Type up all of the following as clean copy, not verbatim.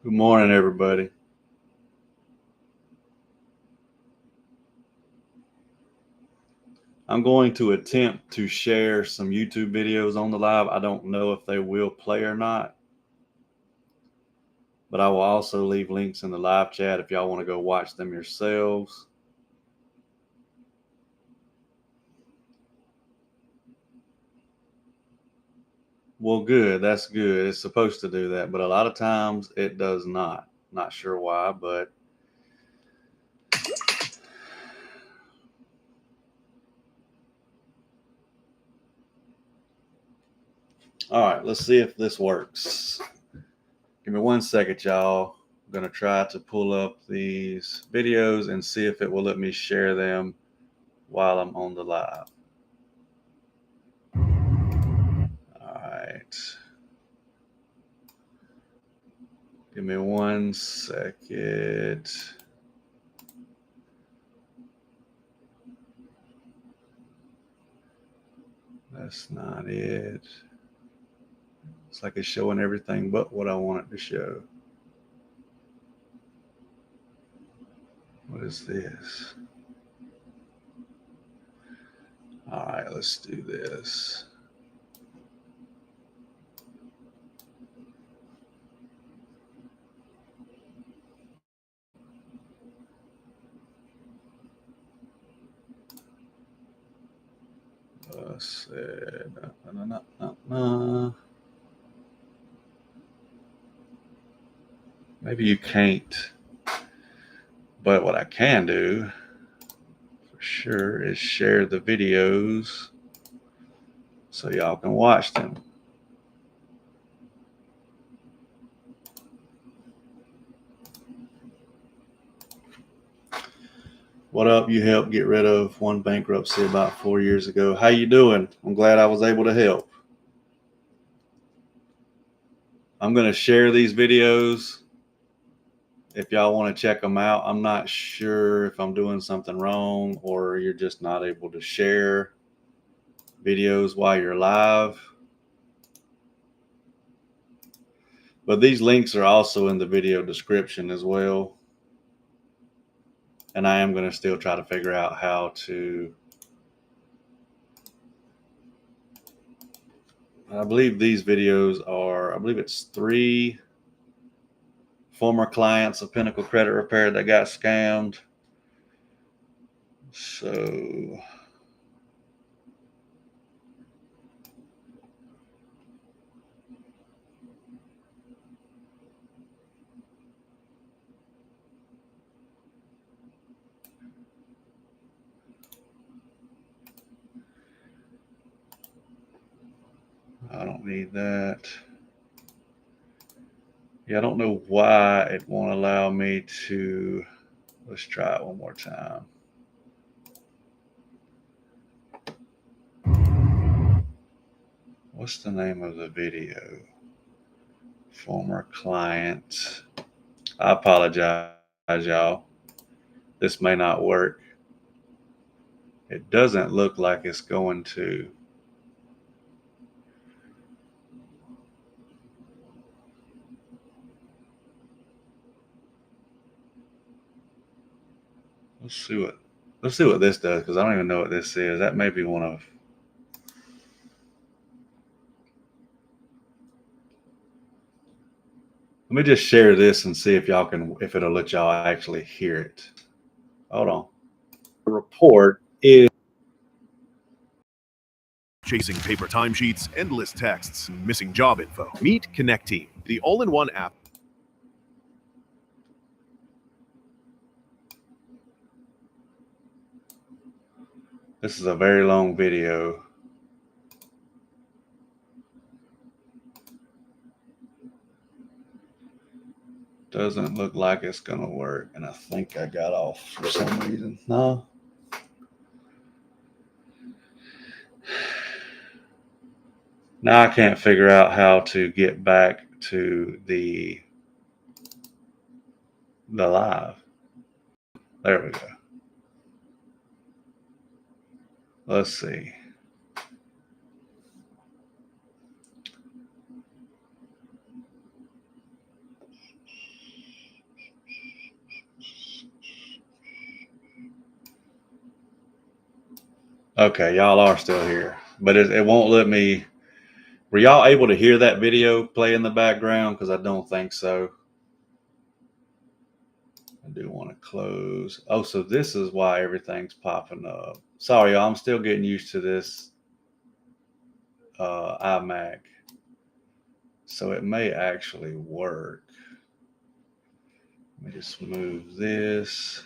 Good morning, everybody. I'm going to attempt to share some YouTube videos on the live. I don't know if they will play or not, but I will also leave links in the live chat if y'all want to go watch them yourselves. Well, good. That's good. It's supposed to do that, but a lot of times it does not. Not sure why, but all right, let's see if this works. Give me 1 second, y'all. I'm going to try to pull up these videos and see if it will let me share them while I'm on the live. All right. Give me 1 second. That's not it. It's like it's showing everything but what I want it to show. What is this? All right, let's do this. Let's see. Maybe you can't. But what I can do for sure is share the videos so y'all can watch them. What up? You helped get rid of one bankruptcy about 4 years ago. How you doing? I'm glad I was able to help. I'm going to share these videos if y'all want to check them out. I'm not sure if I'm doing something wrong or you're just not able to share videos while you're live. But these links are also in the video description as well. And I am going to still try to figure out how to. I believe these videos are, I believe it's 3 former clients of Pinnacle Credit Repair that got scammed. So I don't need that. Yeah, I don't know why it won't allow me to. Let's try it one more time. What's the name of the video? Former client. I apologize, y'all. This may not work. It doesn't look like it's going to. Let's see what this does, because I don't even know what this is. That may be one of. Let me just share this and see if y'all can, if it'll let y'all actually hear it. Hold on. The report is chasing paper timesheets, endless texts, missing job info. Meet Connect Team, the all-in-one app. This is a very long video. Doesn't look like it's gonna work, and I think I got off for some reason. No. Now I can't figure out how to get back to the live. There we go. Let's see. Okay, y'all are still here, but it won't let me. Were y'all able to hear that video play in the background? Because I don't think so. I do want to close. Oh, so this is why everything's popping up. Sorry, y'all. I'm still getting used to this iMac. So it may actually work. Let me just move this.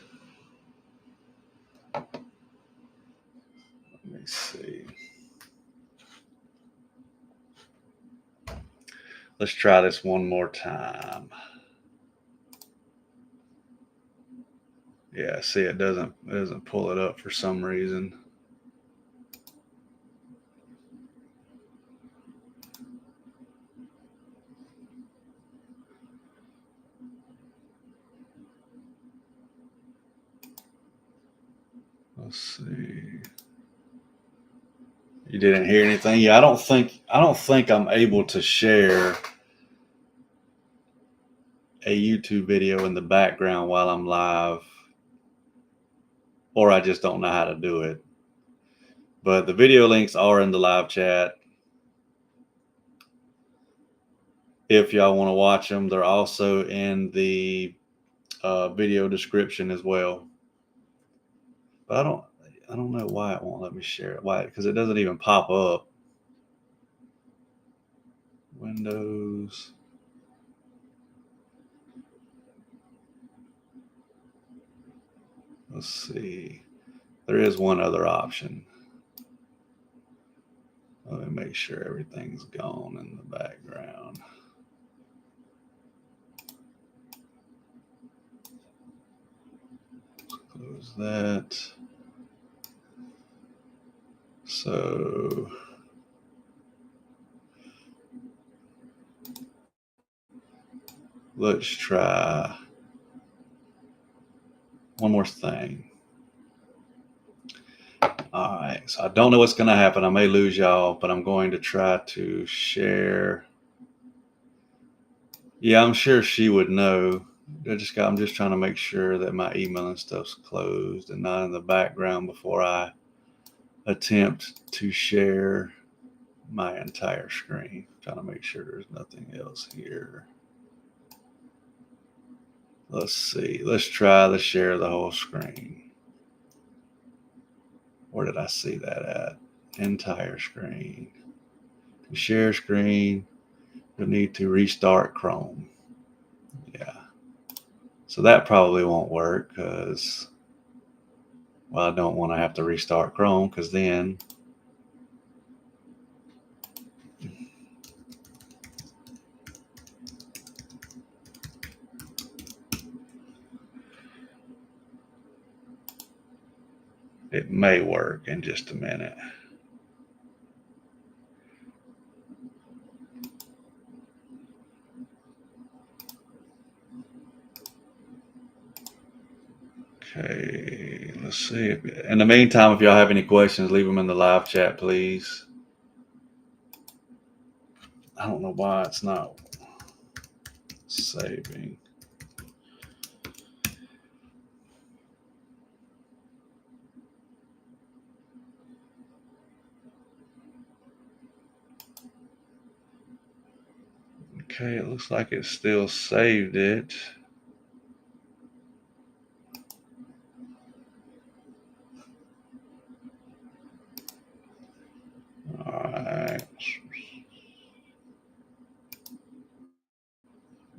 Let me see. Let's try this one more time. Yeah, see, it doesn't pull it up for some reason. Let's see. You didn't hear anything? Yeah, I don't think I'm able to share a YouTube video in the background while I'm live, or I just don't know how to do it. But the video links are in the live chat. If y'all want to watch them, they're also in the video description as well. But I don't know why it won't let me share it. Why? Because it doesn't even pop up. Windows. Let's see. There is one other option. Let me make sure everything's gone in the background. Close that. So let's try one more thing. All right, so I don't know what's going to happen. I may lose y'all, but I'm going to try to share. Yeah, I'm sure she would know. I'm just trying to make sure that my email and stuff's closed and not in the background before I attempt to share my entire screen. I'm trying to make sure there's nothing else here. Let's see. Let's try to share the whole screen. Where did I see that at? Entire screen. To share screen, you'll need to restart Chrome. Yeah. So that probably won't work because, well, I don't want to have to restart Chrome because then it may work in just a minute. Okay, let's see. In the meantime, if y'all have any questions, leave them in the live chat, please. I don't know why it's not saving. Okay, it looks like it still saved it. All right.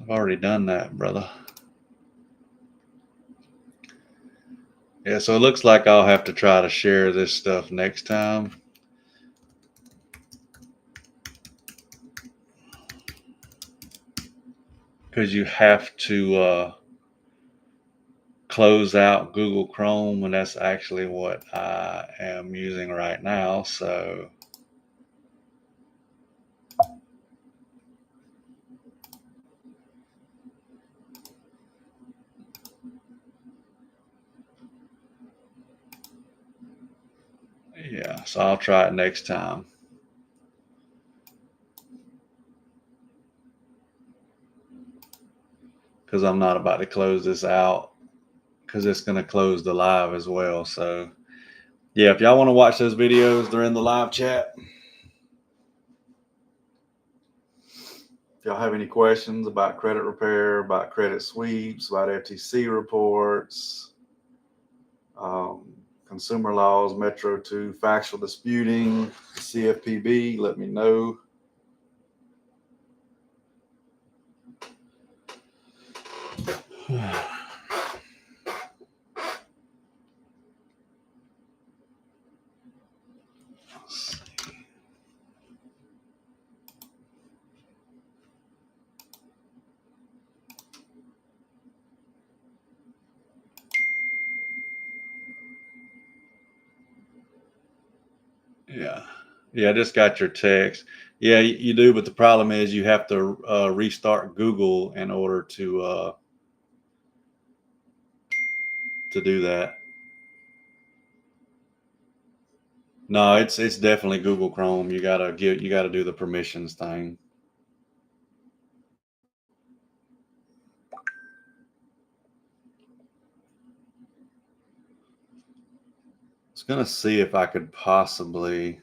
I've already done that, brother. Yeah, so it looks like I'll have to try to share this stuff next time. Because you have to close out Google Chrome, and that's actually what I am using right now. So yeah, so I'll try it next time. Because I'm not about to close this out because it's going to close the live as well. So Yeah, if y'all want to watch those videos, they're in the live chat. If y'all have any questions about credit repair, about credit sweeps, about FTC reports, consumer laws, Metro 2, factual disputing, CFPB, let me know. Yeah. Yeah, I just got your text. Yeah, you do, but the problem is you have to restart Google in order to do that. No, it's definitely Google Chrome. You gotta do the permissions thing. I was gonna see if I could possibly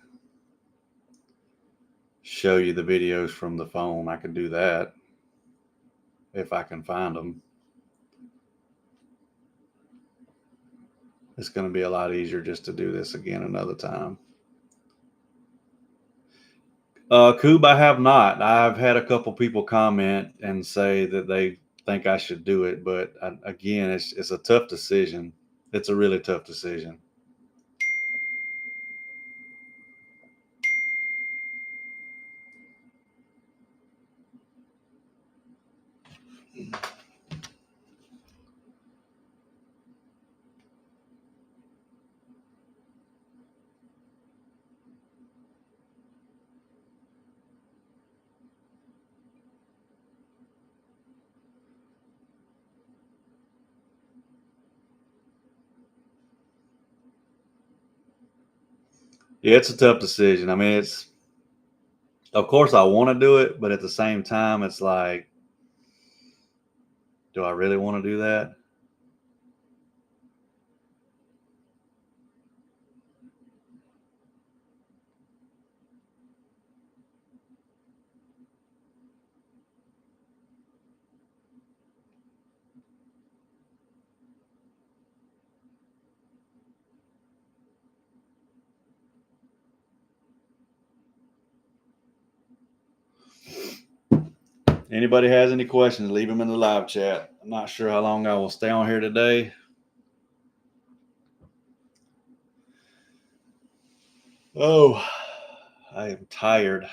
show you the videos from the phone. I could do that if I can find them. It's going to be a lot easier just to do this again another time. Coob, I have not. I've had a couple people comment and say that they think I should do it, but again, it's a tough decision. It's a really tough decision. Yeah, it's a tough decision. I mean, of course I want to do it, but at the same time, it's like, do I really want to do that? Anybody has any questions, leave them in the live chat. I'm not sure how long I will stay on here today. Oh, I am tired.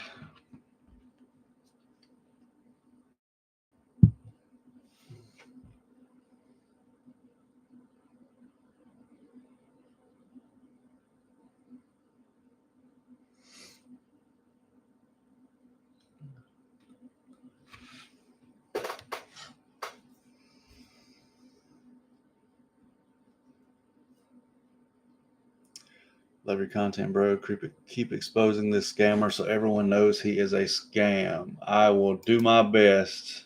Love your content, bro. Keep exposing this scammer so everyone knows he is a scam. I will do my best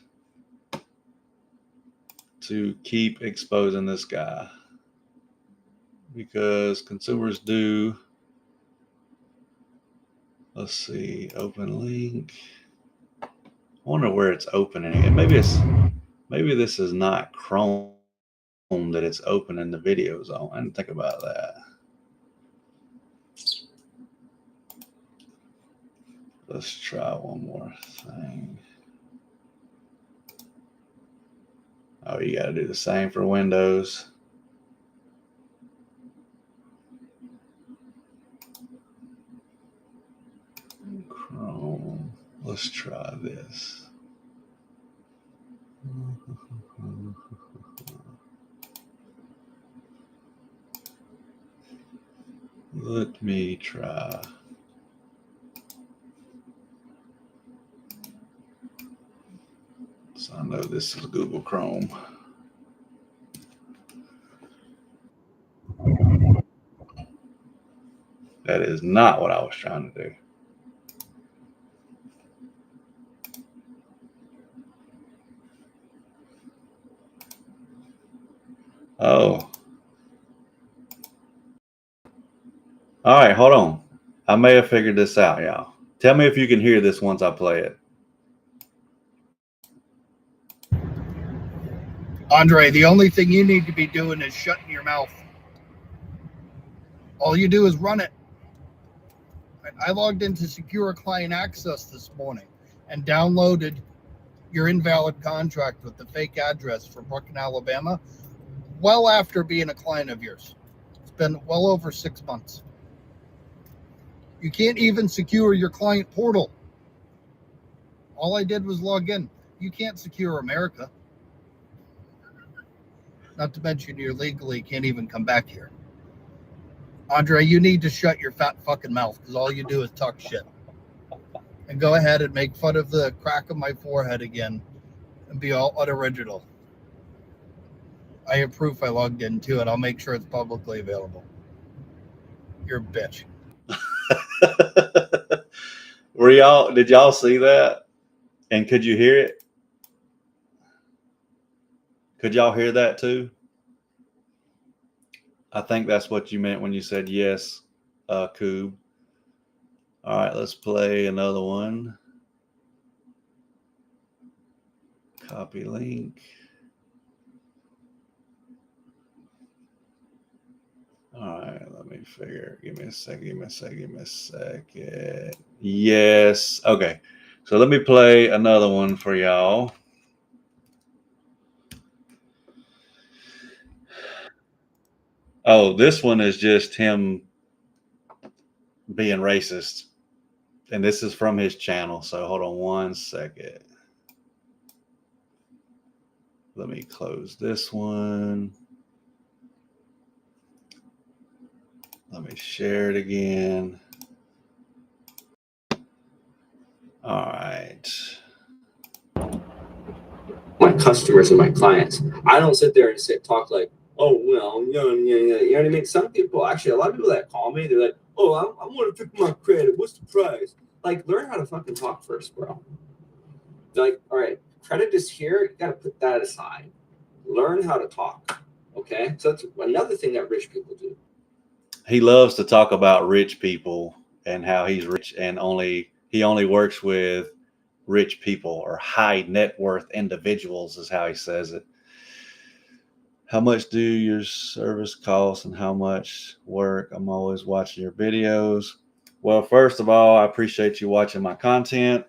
to keep exposing this guy because consumers do. Let's see, open link. I wonder where it's opening it. Maybe this is not Chrome that it's opening the videos on. I didn't think about that. Let's try one more thing. Oh, you got to do the same for Windows. Chrome. Let's try this. Let me try. So I know this is Google Chrome. That is not what I was trying to do. Oh. All right, hold on. I may have figured this out, y'all. Tell me if you can hear this once I play it. Andre, the only thing you need to be doing is shutting your mouth. All you do is run it. I logged into Secure Client Access this morning and downloaded your invalid contract with the fake address for Brooklyn, Alabama, well after being a client of yours. It's been well over 6 months. You can't even secure your client portal. All I did was log in. You can't secure America. Not to mention you legally can't even come back here. Andre, you need to shut your fat fucking mouth because all you do is talk shit. And go ahead and make fun of the crack of my forehead again and be all unoriginal. I have proof I logged into it. I'll make sure it's publicly available. You're a bitch. Did y'all see that? And could you hear it? Could y'all hear that too? I think that's what you meant when you said yes, Coob. All right, let's play another one. Copy link. All right, let me figure. Give me a second. Yes. Okay. So let me play another one for y'all. Oh, this one is just him being racist. And this is from his channel. So hold on one second. Let me close this one. Let me share it again. All right. My customers and my clients. I don't sit there and talk like, oh, well, you know what I mean? Some people, actually, a lot of people that call me, they're like, oh, I want to pick my credit. What's the price? Like, learn how to fucking talk first, bro. They're like, all right, credit is here. You got to put that aside. Learn how to talk. Okay. So that's another thing that rich people do. He loves to talk about rich people and how he's rich and he only works with rich people or high net worth individuals is how he says it. How much do your service cost and how much work? I'm always watching your videos. Well, first of all, I appreciate you watching my content.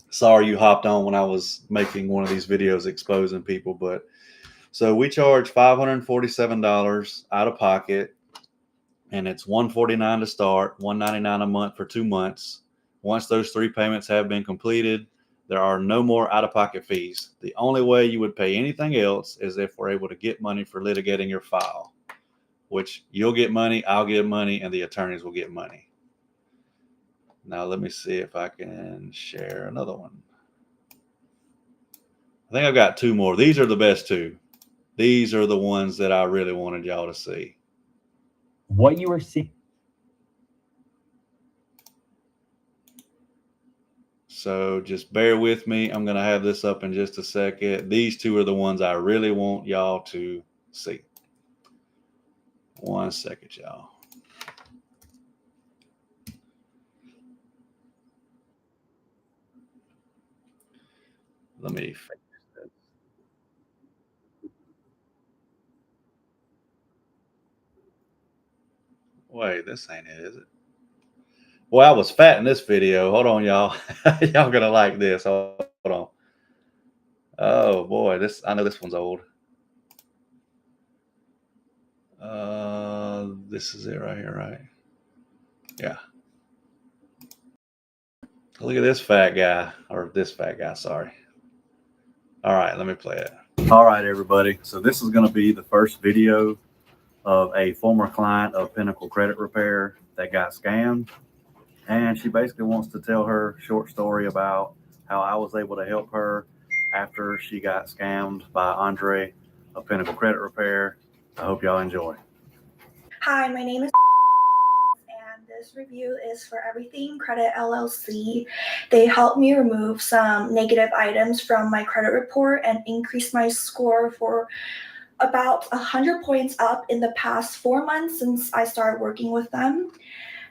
Sorry you hopped on when I was making one of these videos exposing people, but so we charge $547 out of pocket, and it's $149 to start, $199 a month for 2 months. Once those 3 payments have been completed, there are no more out-of-pocket fees. The only way you would pay anything else is if we're able to get money for litigating your file, which you'll get money, I'll get money, and the attorneys will get money. Now let me see if I can share another one. I think I've got 2 more. These are the best 2. These are the ones that I really wanted y'all to see. What you are seeing. So just bear with me. I'm going to have this up in just a second. These 2 are the ones I really want y'all to see. 1 second, y'all. Let me fix this. Wait, this ain't it, is it? Well, I was fat in this video. Hold on, y'all. Y'all going to like this. Hold on. Oh, boy. I know this one's old. This is it right here, right? Yeah. Look at this fat guy, or this fat guy, sorry. All right, let me play it. All right, everybody. So this is going to be the first video of a former client of Pinnacle Credit Repair that got scammed. And she basically wants to tell her short story about how I was able to help her after she got scammed by Andre of Pinnacle Credit Repair. I hope y'all enjoy. Hi, my name is and this review is for Everything Credit LLC. They helped me remove some negative items from my credit report and increase my score for about 100 points up in the past 4 months since I started working with them.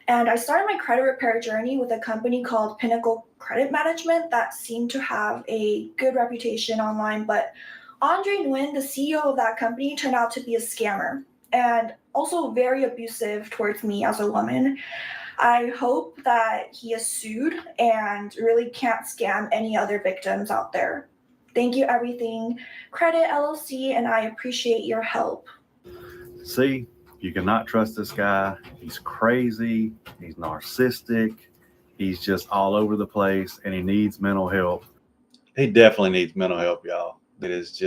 And I started my credit repair journey with a company called Pinnacle Credit Management that seemed to have a good reputation online. But Andre Nguyen, the CEO of that company, turned out to be a scammer and also very abusive towards me as a woman. I hope that he is sued and really can't scam any other victims out there. Thank you, Everything Credit LLC, and I appreciate your help. See, you cannot trust this guy. He's crazy. He's narcissistic. He's just all over the place, and he needs mental help. He definitely needs mental help, y'all. He's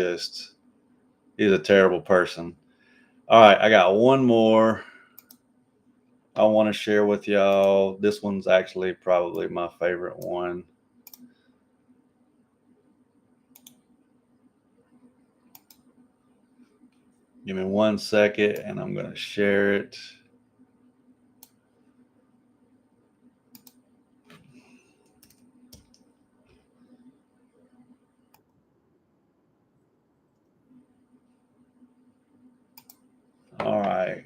a terrible person. All right, I got one more I want to share with y'all. This one's actually probably my favorite one. Give me 1 second and I'm going to share it. All right.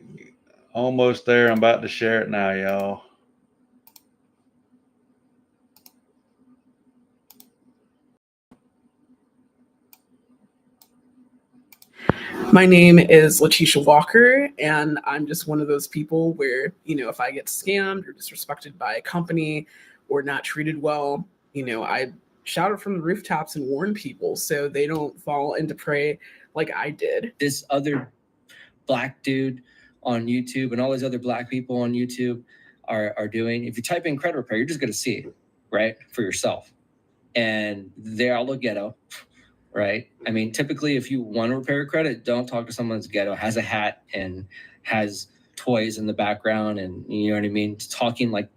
Almost there. I'm about to share it now, y'all. My name is Letitia Walker, and I'm just one of those people where, if I get scammed or disrespected by a company or not treated well, I shout it from the rooftops and warn people so they don't fall into prey like I did. This other black dude on YouTube and all these other black people on YouTube are doing, if you type in credit repair, you're just going to see it, right, for yourself. And they all look ghetto. Right. I mean, typically, if you want to repair credit, don't talk to someone that's ghetto, has a hat and has toys in the background. And you know what I mean? Talking like,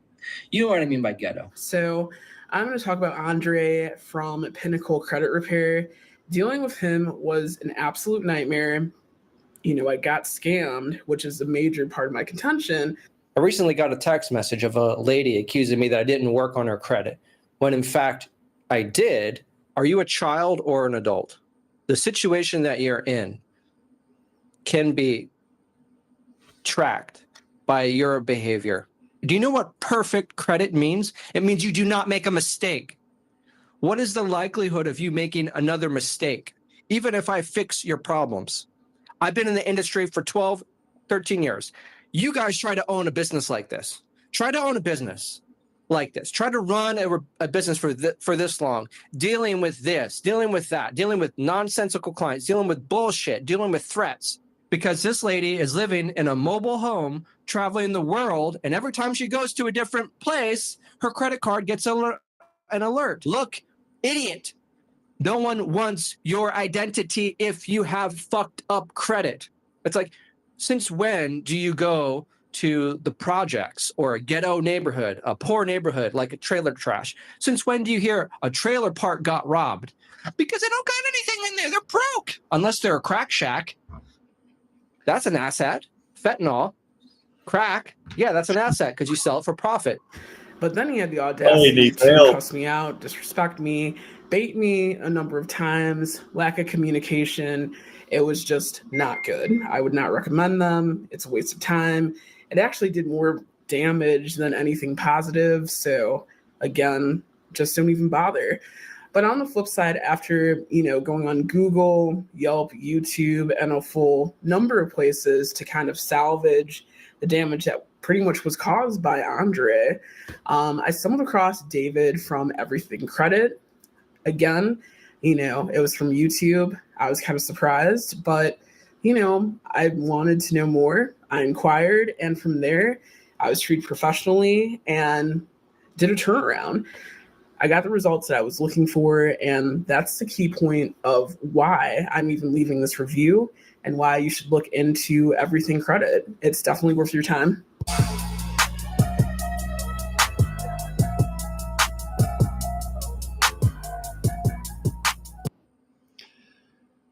you know what I mean by ghetto. So I'm going to talk about Andre from Pinnacle Credit Repair. Dealing with him was an absolute nightmare. I got scammed, which is a major part of my contention. I recently got a text message of a lady accusing me that I didn't work on her credit, when in fact I did. Are you a child or an adult? The situation that you're in can be tracked by your behavior. Do you know what perfect credit means? It means you do not make a mistake. What is the likelihood of you making another mistake, even if I fix your problems? I've been in the industry for 12, 13 years. You guys try to own a business like this. Try to own a business like this. Try to run a business for this long, dealing with this, dealing with that, dealing with nonsensical clients, dealing with bullshit, dealing with threats. Because this lady is living in a mobile home, traveling the world, and every time she goes to a different place, her credit card gets an alert. Look, idiot. No one wants your identity if you have fucked up credit. It's like, since when do you go to the projects or a ghetto neighborhood, a poor neighborhood like a trailer trash? Since when do you hear a trailer park got robbed? Because they don't got anything in there. They're broke. Unless they're a crack shack. That's an asset. Fentanyl, crack. Yeah, that's an asset because you sell it for profit. But then he had the audacity to cuss me out, disrespect me, bait me a number of times, lack of communication. It was just not good. I would not recommend them. It's a waste of time. It actually did more damage than anything positive. So again, just don't even bother. But on the flip side, after, going on Google, Yelp, YouTube, and a full number of places to kind of salvage the damage that pretty much was caused by Andre, I stumbled across David from Everything Credit. Again, it was from YouTube. I was kind of surprised, but, I wanted to know more. I inquired, and from there, I was treated professionally and did a turnaround. I got the results that I was looking for, and that's the key point of why I'm even leaving this review and why you should look into Everything Credit. It's definitely worth your time.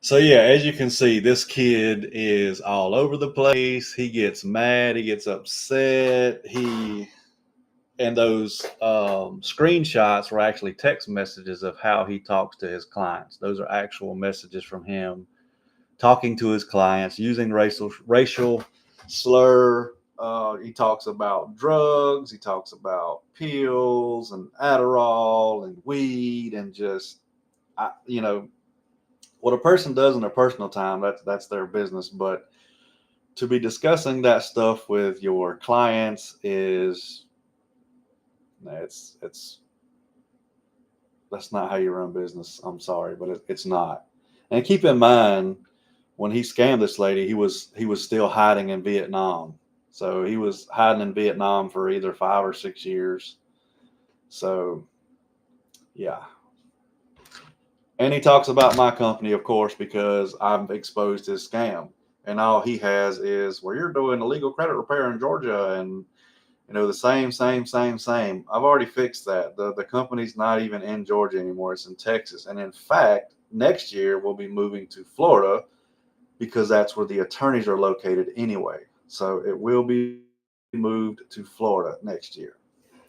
So yeah, as you can see, this kid is all over the place. He gets mad, he gets upset. And those screenshots were actually text messages of how he talks to his clients. Those are actual messages from him talking to his clients, using racial slur. He talks about drugs. He talks about pills and Adderall and weed and just, what a person does in their personal time, that's their business. But to be discussing that stuff with your clients that's not how you run business. I'm sorry, but it's not. And keep in mind, when he scammed this lady, he was still hiding in Vietnam. So he was hiding in Vietnam for either 5 or 6 years. So yeah. And he talks about my company, of course, because I've exposed his scam. And all he has is, well, you're doing illegal credit repair in Georgia, and the same. I've already fixed that. The company's not even in Georgia anymore. It's in Texas. And in fact, next year we'll be moving to Florida because that's where the attorneys are located anyway. So it will be moved to Florida next year.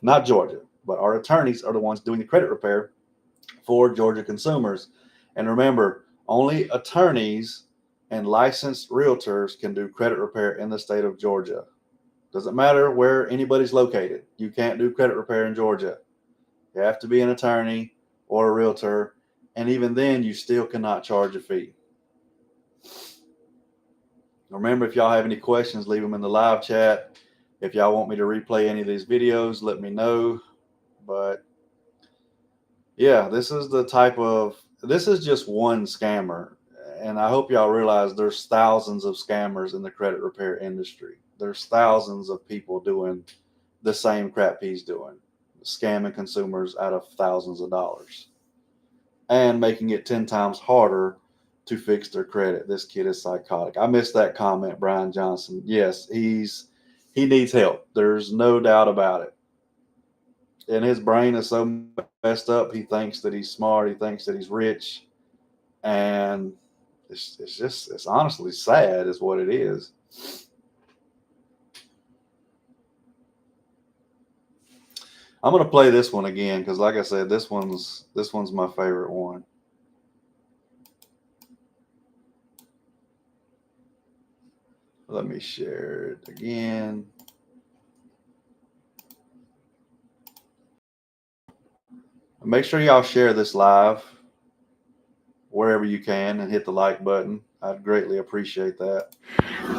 Not Georgia, but our attorneys are the ones doing the credit repair for Georgia consumers. And remember, only attorneys and licensed realtors can do credit repair in the state of Georgia. Doesn't matter where anybody's located. You can't do credit repair in Georgia. You have to be an attorney or a realtor. And even then, you still cannot charge a fee. Remember, if y'all have any questions, leave them in the live chat. If y'all want me to replay any of these videos, let me know. But yeah, this is just one scammer. And I hope y'all realize there's thousands of scammers in the credit repair industry. There's thousands of people doing the same crap he's doing, scamming consumers out of thousands of dollars and making it 10 times harder to fix their credit. This kid is psychotic. I missed that comment, Brian Johnson. Yes, he needs help. There's no doubt about it. And his brain is so messed up. He thinks that he's smart. He thinks that he's rich. And it's honestly sad is what it is. I'm going to play this one again because, like I said, this one's my favorite one. Let me share it again. Make sure y'all share this live wherever you can and hit the like button. I'd greatly appreciate that.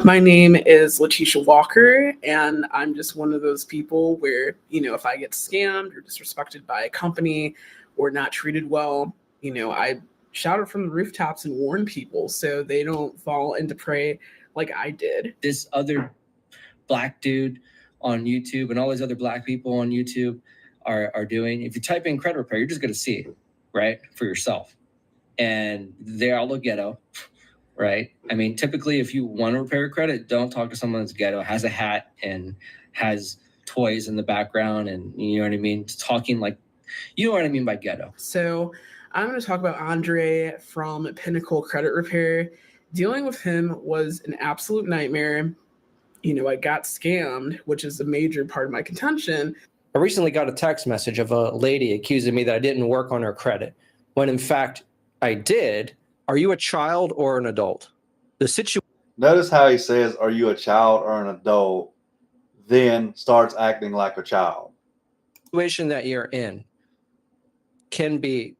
My name is Letitia Walker, and I'm just one of those people where, if I get scammed or disrespected by a company or not treated well, I shout it from the rooftops and warn people so they don't fall into prey like I did. This other black dude on YouTube and all these other black people on YouTube are doing. If you type in credit repair, you're just going to see it, right, for yourself. And they all look ghetto, right? I mean, typically, if you want to repair credit, don't talk to someone that's ghetto, has a hat and has toys in the background, and you know what I mean? Talking like, you know what I mean by ghetto. So I'm going to talk about Andre from Pinnacle Credit Repair. Dealing with him was an absolute nightmare. I got scammed, which is a major part of my contention. I recently got a text message of a lady accusing me that I didn't work on her credit, when in fact I did. Are you a child or an adult? Notice how he says, are you a child or an adult? Then starts acting like a child. The situation that you're in can be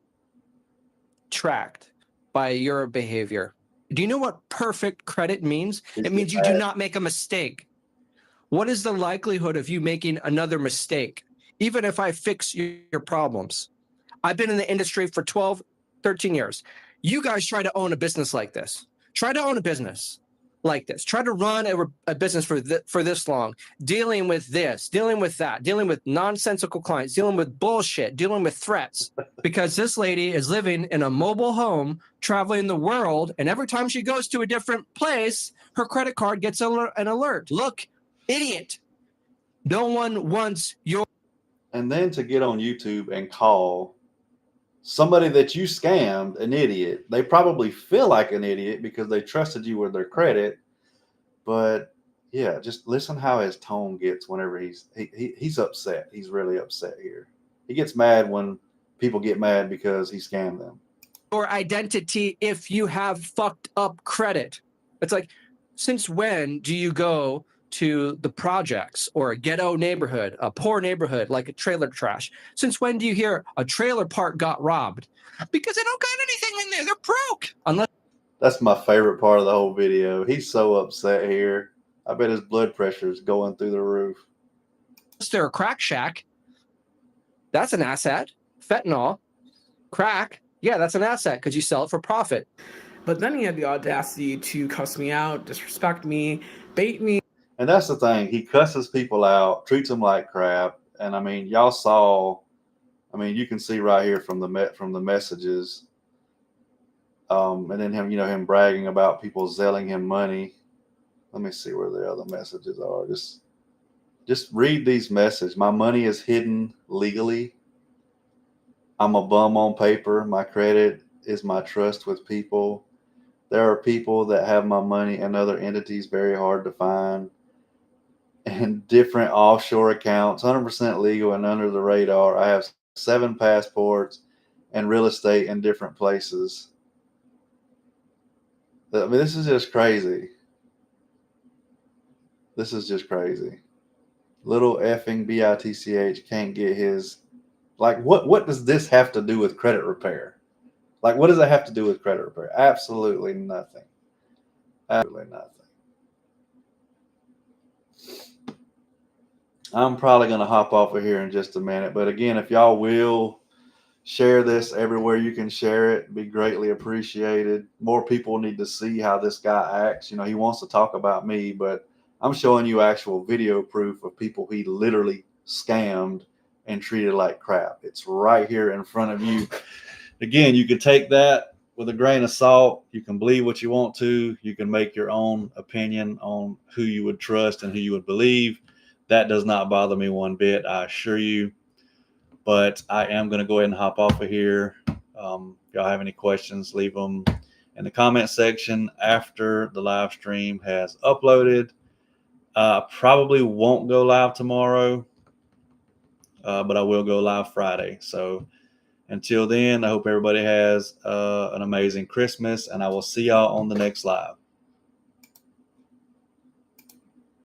tracked by your behavior. Do you know what perfect credit means? It means you do not make a mistake. What is the likelihood of you making another mistake? Even if I fix your problems. I've been in the industry for 12, 13 years. You guys try to own a business like this. Try to own a business like this. Try to run a business for this long, dealing with this, dealing with that, dealing with nonsensical clients, dealing with bullshit, dealing with threats. Because this lady is living in a mobile home, traveling the world, and every time she goes to a different place, her credit card gets an alert. Look, idiot. No one wants your... And then to get on YouTube and call somebody that you scammed an idiot. They probably feel like an idiot because they trusted you with their credit. But yeah, just listen how his tone gets whenever he's upset. He's really upset here. He gets mad when people get mad because he scammed them. your identity if you have fucked up credit. It's like, since when do you go to the projects or a ghetto neighborhood, a poor neighborhood like a trailer trash? Since when do you hear a trailer park got robbed? Because they don't got anything in there. They're broke. Unless That's my favorite part of the whole video. He's so upset here. I bet his blood pressure is going through the roof. they're a crack shack. That's an asset. Fentanyl, crack. Yeah, that's an asset because you sell it for profit. But then he had the audacity to cuss me out, disrespect me, bait me. And that's the thing. He cusses people out, treats them like crap. And I mean, y'all saw. I mean, you can see right here from the messages. And then him bragging about people selling him money. Let me see where the other messages are. Just read these messages. My money is hidden legally. I'm a bum on paper. My credit is my trust with people. There are people that have my money and other entities very hard to find. And different offshore accounts, 100% legal and under the radar. I have 7 passports and real estate in different places. I mean, this is just crazy. This is just crazy. Little effing bitch can't get his. Like, what does this have to do with credit repair? Like, what does that have to do with credit repair? Absolutely nothing. Absolutely nothing. I'm probably going to hop off of here in just a minute. But again, if y'all will share this everywhere you can share it, be greatly appreciated. More people need to see how this guy acts. He wants to talk about me, but I'm showing you actual video proof of people he literally scammed and treated like crap. It's right here in front of you. Again, you can take that with a grain of salt. You can believe what you want to. You can make your own opinion on who you would trust and who you would believe. That does not bother me one bit, I assure you. But I am going to go ahead and hop off of here. If y'all have any questions, leave them in the comment section after the live stream has uploaded. Probably won't go live tomorrow, but I will go live Friday. So until then, I hope everybody has an amazing Christmas, and I will see y'all on the next live.